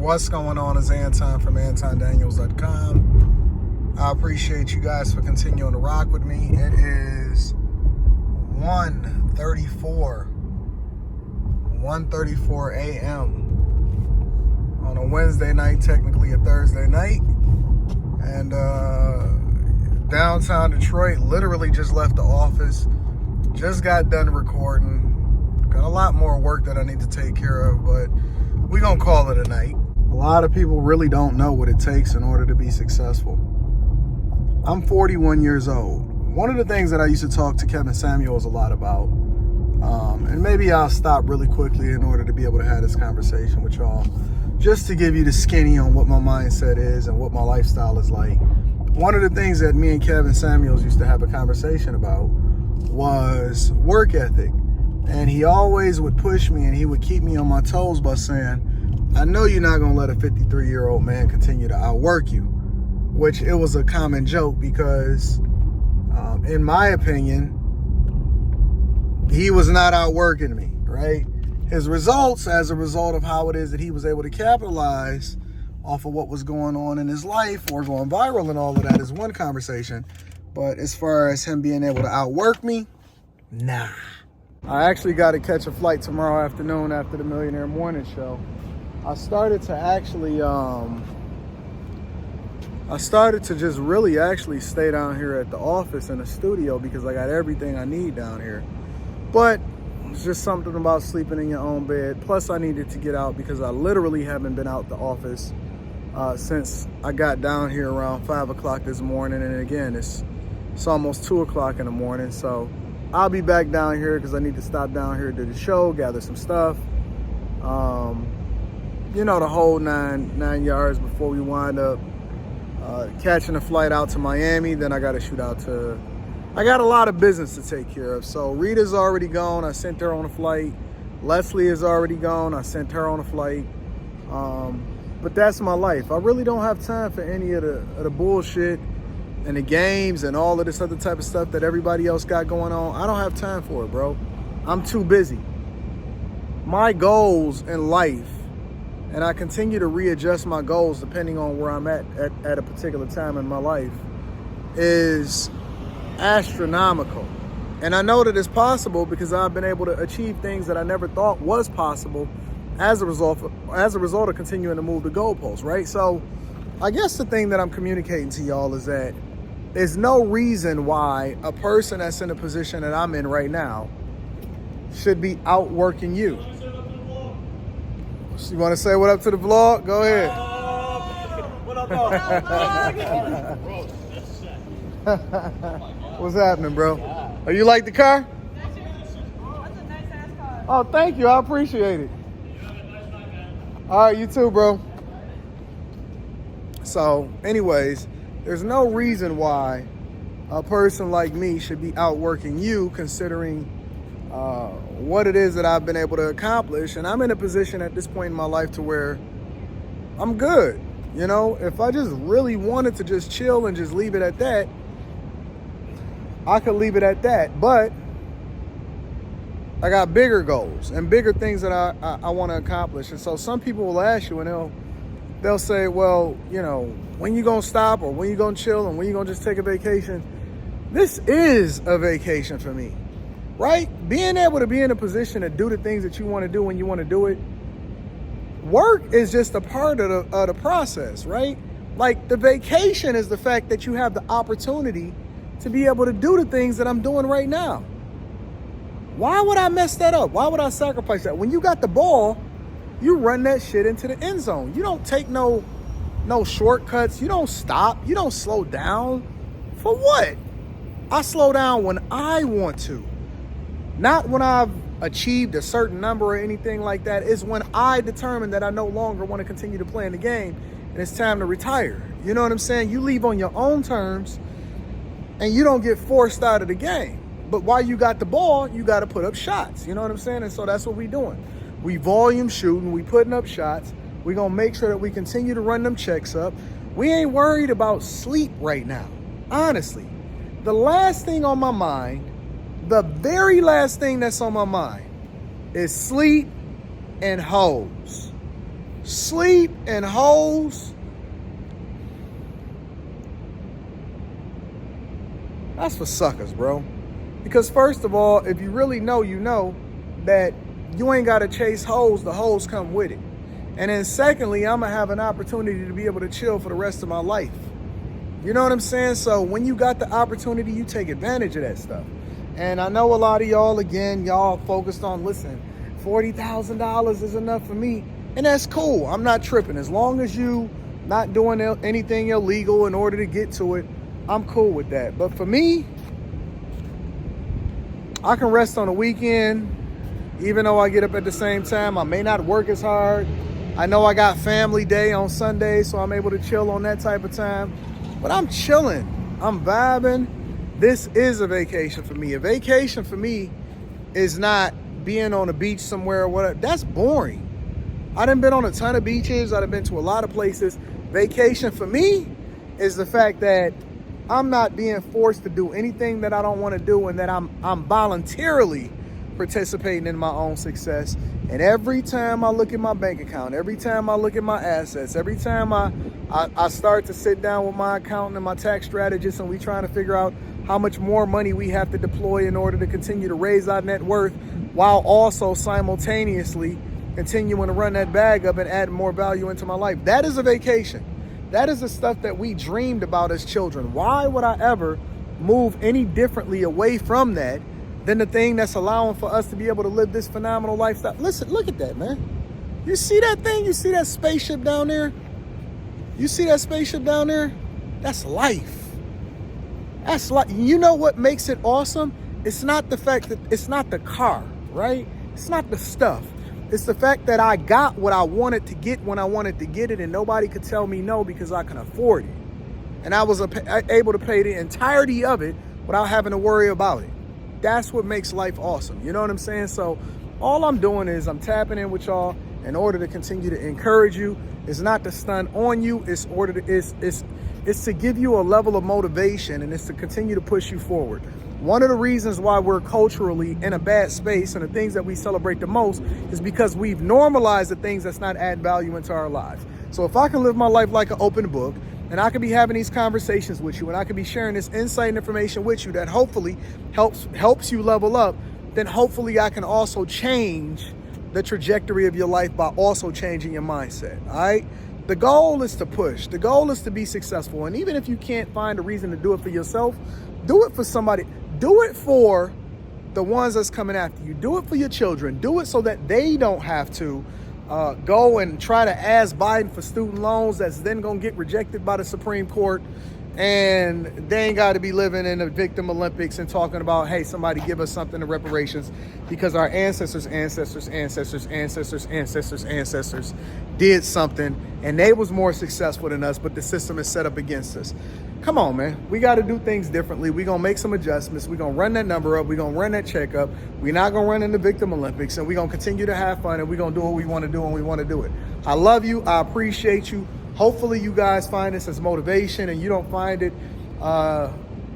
What's going on? Is Anton from AntonDaniels.com. I appreciate you guys for continuing to rock with me. It is 1:34 a.m. on a Wednesday night, technically a Thursday night. And downtown Detroit, literally just left the office. Just got done recording. Got a lot more work that I need to take care of, but we're going to call it a night. A lot of people really don't know what it takes in order to be successful. I'm 41 years old. One of the things that I used to talk to Kevin Samuels a lot about, and maybe I'll stop really quickly in order to be able to have this conversation with y'all, just to give you the skinny on what my mindset is and what my lifestyle is like. One of the things that me and Kevin Samuels used to have a conversation about was work ethic. And he always would push me and he would keep me on my toes by saying, I know you're not going to let a 53-year-old man continue to outwork you, which it was a common joke because, in my opinion, he was not outworking me, right? His results, as a result of how it is that he was able to capitalize off of what was going on in his life or going viral and all of that, is one conversation. But as far as him being able to outwork me, nah. I actually got to catch a flight tomorrow afternoon after the Millionaire morning show. I started to just really actually stay down here at the office in the studio because I got everything I need down here. But it's just something about sleeping in your own bed. Plus I needed to get out because I literally haven't been out the office since I got down here around 5 o'clock this morning. And again, it's almost 2 o'clock in the morning. So I'll be back down here because I need to stop down here to do the show, gather some stuff. The whole nine yards before we wind up catching a flight out to Miami. Then I got to shoot out to... I got a lot of business to take care of. So Rita's already gone. I sent her on a flight. Leslie is already gone. I sent her on a flight. But that's my life. I really don't have time for any of the bullshit and the games and all of this other type of stuff that everybody else got going on. I don't have time for it, bro. I'm too busy. My goals in life, and I continue to readjust my goals depending on where I'm at a particular time in my life, is astronomical. And I know that it's possible because I've been able to achieve things that I never thought was possible as a result of continuing to move the goalposts, right? So I guess the thing that I'm communicating to y'all is that there's no reason why a person that's in a position that I'm in right now should be outworking you. You want to say what up to the vlog? Go ahead. What up, What's happening, bro? Oh, you like the car? That's a nice ass car. Oh, thank you. I appreciate it. All right, you too, bro. So, anyways, there's no reason why a person like me should be outworking you, considering what it is that I've been able to accomplish. And I'm in a position at this point in my life to where I'm good. If I just really wanted to just chill and just leave it at that, I could leave it at that. But I got bigger goals and bigger things that I want to accomplish. And so some people will ask you and they'll say, well, when you gonna stop, or when you gonna chill, and when you gonna just take a vacation? This is a vacation for me, right? Being able to be in a position to do the things that you want to do when you want to do it. Work is just a part of the process, right? Like, the vacation is the fact that you have the opportunity to be able to do the things that I'm doing right now. Why would I mess that up? Why would I sacrifice that? When you got the ball, you run that shit into the end zone. You don't take no shortcuts. You don't stop. You don't slow down. For what? I slow down when I want to. Not when I've achieved a certain number or anything like that. It's when I determine that I no longer want to continue to play in the game and it's time to retire. You know what I'm saying? You leave on your own terms and you don't get forced out of the game. But while you got the ball, you got to put up shots. You know what I'm saying? And so that's what we doing. We volume shooting. We putting up shots. We going to make sure that we continue to run them checks up. We ain't worried about sleep right now. Honestly, the last thing on my mind, the very last thing that's on my mind is sleep and hoes. Sleep and hoes. That's for suckers, bro. Because first of all, if you really know, you know that you ain't got to chase hoes. The hoes come with it. And then secondly, I'm going to have an opportunity to be able to chill for the rest of my life. You know what I'm saying? So when you got the opportunity, you take advantage of that stuff. And I know a lot of y'all, again, y'all focused on, listen, $40,000 is enough for me. And that's cool. I'm not tripping. As long as you not doing anything illegal in order to get to it, I'm cool with that. But for me, I can rest on the weekend, even though I get up at the same time. I may not work as hard. I know I got family day on Sunday, so I'm able to chill on that type of time. But I'm chilling. I'm vibing. This is a vacation for me. A vacation for me is not being on a beach somewhere or whatever. That's boring. I done been on a ton of beaches. I done been to a lot of places. Vacation for me is the fact that I'm not being forced to do anything that I don't want to do, and that I'm voluntarily participating in my own success. And every time I look at my bank account, every time I look at my assets, every time I start to sit down with my accountant and my tax strategist, and we trying to figure out how much more money we have to deploy in order to continue to raise our net worth, while also simultaneously continuing to run that bag up and add more value into my life. That is a vacation. That is the stuff that we dreamed about as children. Why would I ever move any differently away from that than the thing that's allowing for us to be able to live this phenomenal lifestyle? Listen, look at that, man. You see that thing? You see that spaceship down there? You see that spaceship down there? That's life. That's like, you know what makes it awesome? It's not the fact that it's not the car, right? It's not the stuff. It's the fact that I got what I wanted to get when I wanted to get it, and nobody could tell me no because I can afford it. And I was able to pay the entirety of it without having to worry about it. That's what makes life awesome. You know what I'm saying? So all I'm doing is I'm tapping in with y'all in order to continue to encourage you. It's not to stun on you. It's to give you a level of motivation, and it's to continue to push you forward. One of the reasons why we're culturally in a bad space, and the things that we celebrate the most, is because we've normalized the things that's not add value into our lives. So if I can live my life like an open book, and I can be having these conversations with you, and I can be sharing this insight and information with you that hopefully helps you level up, then hopefully I can also change the trajectory of your life by also changing your mindset. All right? The goal is to push. The goal is to be successful. And even if you can't find a reason to do it for yourself, do it for somebody. Do it for the ones that's coming after you. Do it for your children. Do it so that they don't have to go and try to ask Biden for student loans that's then going to get rejected by the Supreme Court. And they ain't got to be living in the victim Olympics and talking about, hey, somebody give us something to reparations, because our ancestors did something and they was more successful than us, but the system is set up against us. Come on, man. We got to do things differently. We're going to make some adjustments. We're going to run that number up. We're going to run that check up. We're not going to run in the victim Olympics, and we're going to continue to have fun, and we're going to do what we want to do when we want to do it. I love you. I appreciate you. Hopefully you guys find this as motivation, and you don't find it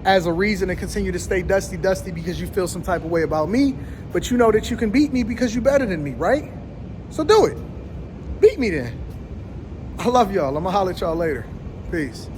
as a reason to continue to stay dusty because you feel some type of way about me, but you know that you can beat me because you're better than me, right? So do it. Beat me then. I love y'all. I'm going to holler at y'all later. Peace.